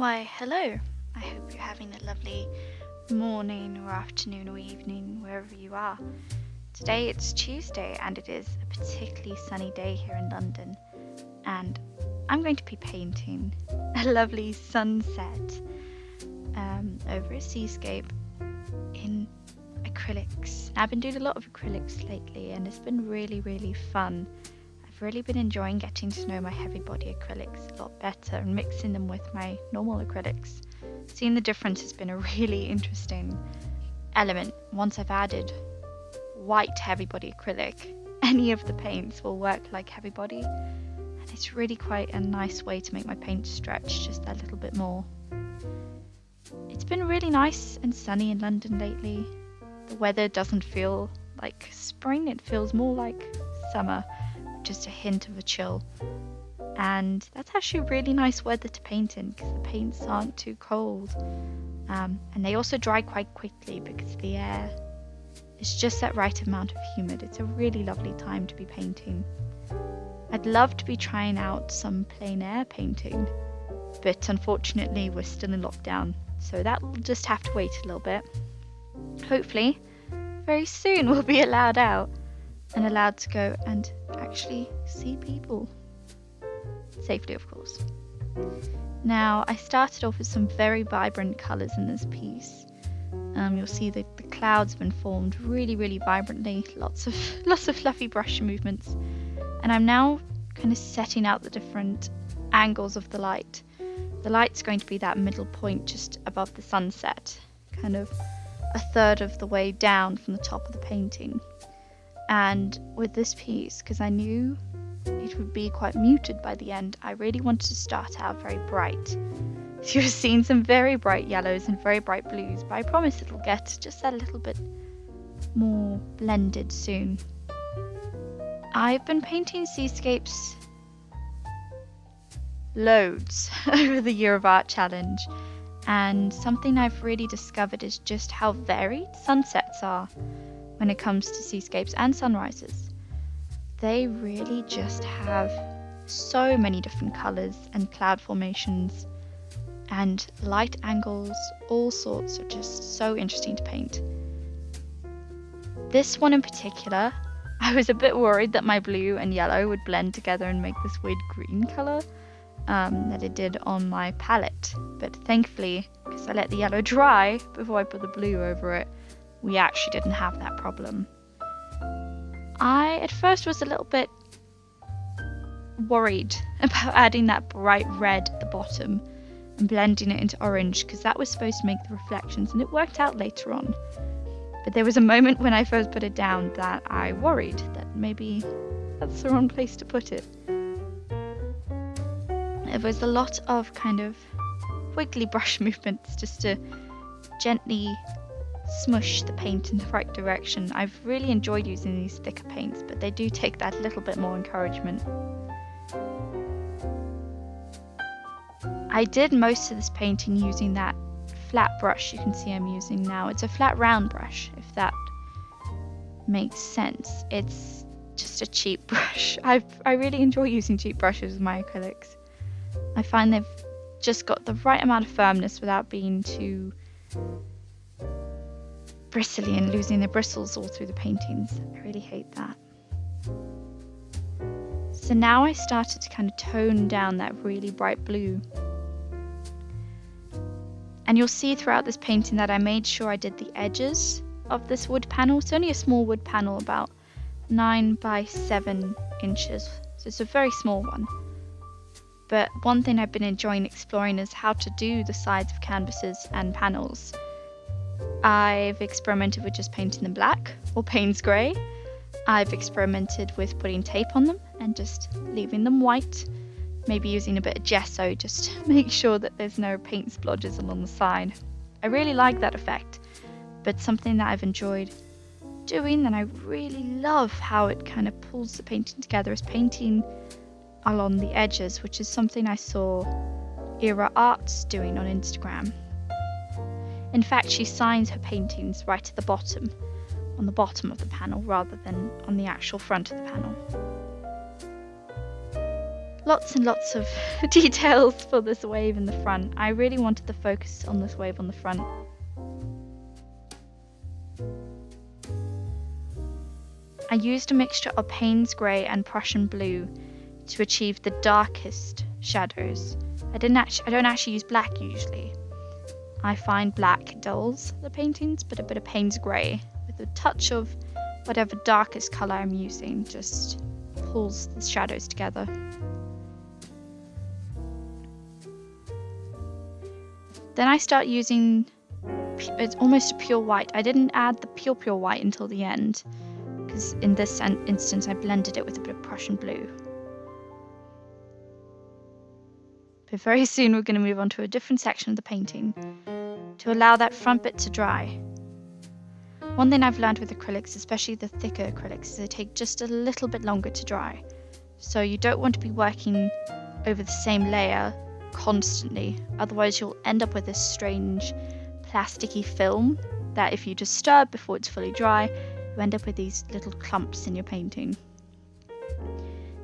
Why, hello. I hope you're having a lovely morning or afternoon or evening wherever you are. Today it's Tuesday and it is a particularly sunny day here in London, and I'm going to be painting a lovely sunset over a seascape in acrylics. I've been doing a lot of acrylics lately and it's been really fun. I've really been enjoying getting to know my heavy body acrylics a lot better and mixing them with my normal acrylics. Seeing the difference has been a really interesting element. Once I've added white heavy body acrylic, any of the paints will work like heavy body, and it's really quite a nice way to make my paint stretch just a little bit more. It's been really nice and sunny in London lately. The weather doesn't feel like spring, it feels more like summer, just a hint of a chill. And that's actually really nice weather to paint in because the paints aren't too cold. And they also dry quite quickly because the air is just that right amount of humid. It's a really lovely time to be painting. I'd love to be trying out some plein air painting, but unfortunately we're still in lockdown, so that will just have to wait a little bit. Hopefully, very soon we'll be allowed out and allowed to go and actually see people. Safely, of course. Now, I started off with some very vibrant colours in this piece. You'll see the clouds have been formed really vibrantly, lots of fluffy brush movements. And I'm now kind of setting out the different angles of the light. The light's going to be that middle point just above the sunset, kind of a third of the way down from the top of the painting. And with this piece, because I knew it would be quite muted by the end, I really wanted to start out very bright. So you're seeing some very bright yellows and very bright blues, but I promise it'll get just a little bit more blended soon. I've been painting seascapes loads over the Year of Art challenge, and something I've really discovered is just how varied sunsets are when it comes to seascapes and sunrises. They really just have so many different colours and cloud formations and light angles, all sorts are just so interesting to paint. This one in particular, I was a bit worried that my blue and yellow would blend together and make this weird green colour that it did on my palette, but thankfully, because I let the yellow dry before I put the blue over it, we actually didn't have that problem. I at first was a little bit worried about adding that bright red at the bottom and blending it into orange because that was supposed to make the reflections, and it worked out later on. But there was a moment when I first put it down that I worried that maybe that's the wrong place to put it. There was a lot of kind of wiggly brush movements just to gently smush the paint in the right direction. I've really enjoyed using these thicker paints, but they do take that little bit more encouragement. I did most of this painting using that flat brush you can see I'm using now. It's a flat round brush, if that makes sense. It's just a cheap brush. I really enjoy using cheap brushes with my acrylics. I find they've just got the right amount of firmness without being too bristly and losing their bristles all through the paintings. I really hate that. So now I started to kind of tone down that really bright blue. And you'll see throughout this painting that I made sure I did the edges of this wood panel. It's only a small wood panel, about 9 by 7 inches. So it's a very small one. But one thing I've been enjoying exploring is how to do the sides of canvases and panels. I've experimented with just painting them black or Payne's grey. I've experimented with putting tape on them and just leaving them white. Maybe using a bit of gesso just to make sure that there's no paint splodges along the side. I really like that effect, but something that I've enjoyed doing and I really love how it kind of pulls the painting together is painting along the edges, which is something I saw Era Arts doing on Instagram. In fact, she signs her paintings right at the bottom, on the bottom of the panel rather than on the actual front of the panel. Lots and lots of details for this wave in the front. I really wanted the focus on this wave on the front. I used a mixture of Payne's Grey and Prussian Blue to achieve the darkest shadows. I don't actually use black usually. I find black dulls the paintings, but a bit of Payne's Grey with a touch of whatever darkest colour I'm using just pulls the shadows together. Then I start using, it's almost a pure white. I didn't add the pure white until the end, because in this instance I blended it with a bit of Prussian Blue. But very soon we're going to move on to a different section of the painting to allow that front bit to dry. One thing I've learned with acrylics, especially the thicker acrylics, is they take just a little bit longer to dry. So you don't want to be working over the same layer constantly, otherwise you'll end up with this strange plasticky film that if you disturb before it's fully dry, you end up with these little clumps in your painting.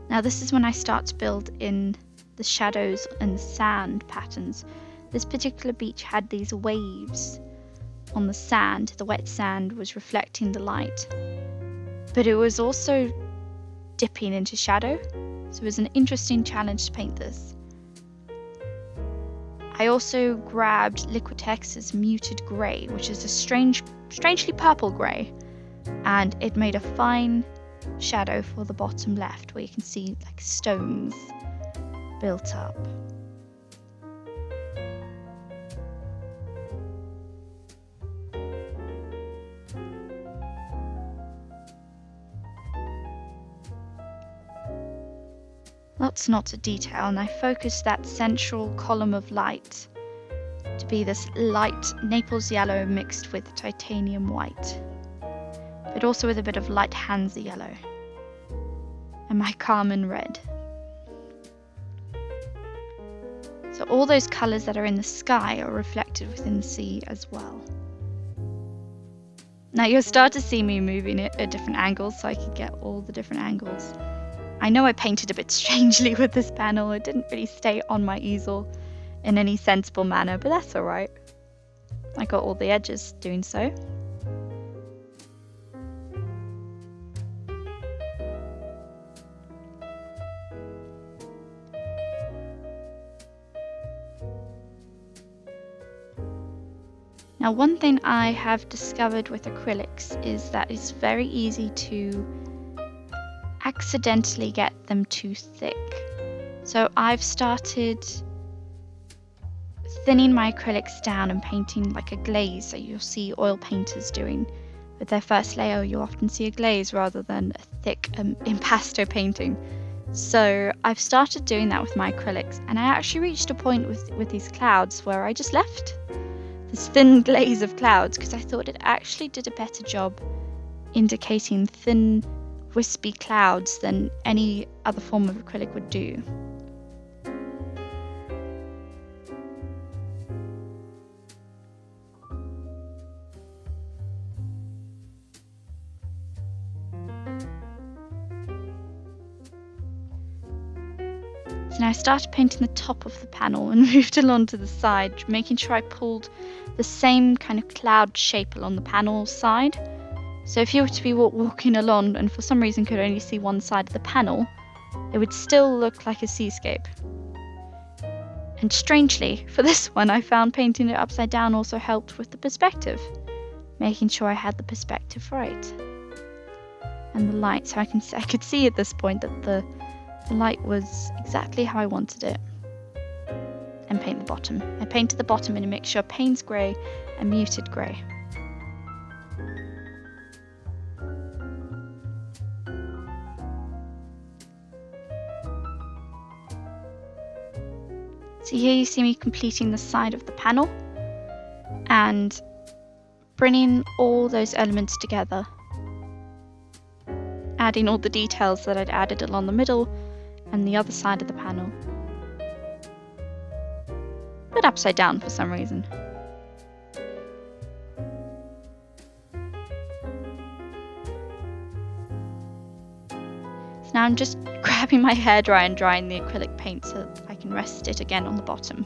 Now this is when I start to build in the shadows and sand patterns. This particular beach had these waves on the sand. The wet sand was reflecting the light, but it was also dipping into shadow, so it was an interesting challenge to paint this. I also grabbed Liquitex's muted grey, which is a strangely purple grey, and it made a fine shadow for the bottom left where you can see like stones built up. Lots and lots of detail, and I focused that central column of light to be this light Naples yellow mixed with titanium white, but also with a bit of light Hansa yellow and my Carmen red. So all those colours that are in the sky are reflected within the sea as well. Now you'll start to see me moving it at different angles so I could get all the different angles. I know I painted a bit strangely with this panel. It didn't really stay on my easel in any sensible manner, but that's alright. I got all the edges doing so. Now one thing I have discovered with acrylics is that it's very easy to accidentally get them too thick. So I've started thinning my acrylics down and painting like a glaze that you'll see oil painters doing. With their first layer you'll often see a glaze rather than a thick impasto painting. So I've started doing that with my acrylics, and I actually reached a point with these clouds where I just left this thin glaze of clouds because I thought it actually did a better job indicating thin wispy clouds than any other form of acrylic would do. So now I started painting the top of the panel and moved along to the side, making sure I pulled the same kind of cloud shape along the panel side. So if you were to be walking along and for some reason could only see one side of the panel, it would still look like a seascape. And strangely, for this one, I found painting it upside down also helped with the perspective, making sure I had the perspective right. And the light, so I could see at this point that the light was exactly how I wanted it. And paint the bottom. I painted the bottom in a mixture of Payne's Grey and muted grey. So here you see me completing the side of the panel and bringing all those elements together, adding all the details that I'd added along the middle and the other side of the panel, but upside down for some reason. So now I'm just grabbing my hairdryer and drying the acrylic paint so that I can rest it again on the bottom,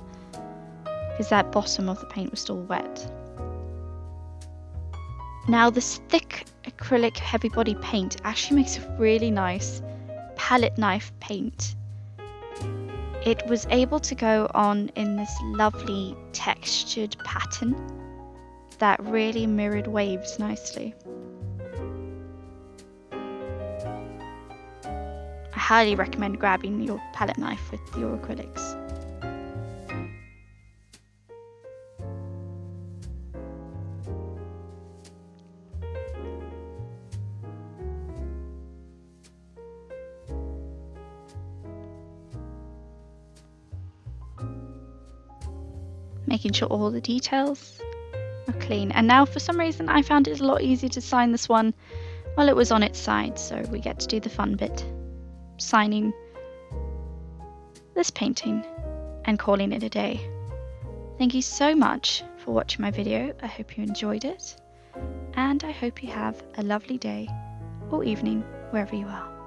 because that bottom of the paint was still wet. Now this thick acrylic heavy body paint actually makes a really nice palette knife paint. It was able to go on in this lovely textured pattern that really mirrored waves nicely. I highly recommend grabbing your palette knife with your acrylics. Making sure all the details are clean. And now for some reason I found it a lot easier to sign this one while it was on its side, so we get to do the fun bit, signing this painting and calling it a day. Thank you so much for watching my video. I hope you enjoyed it, and I hope you have a lovely day or evening wherever you are.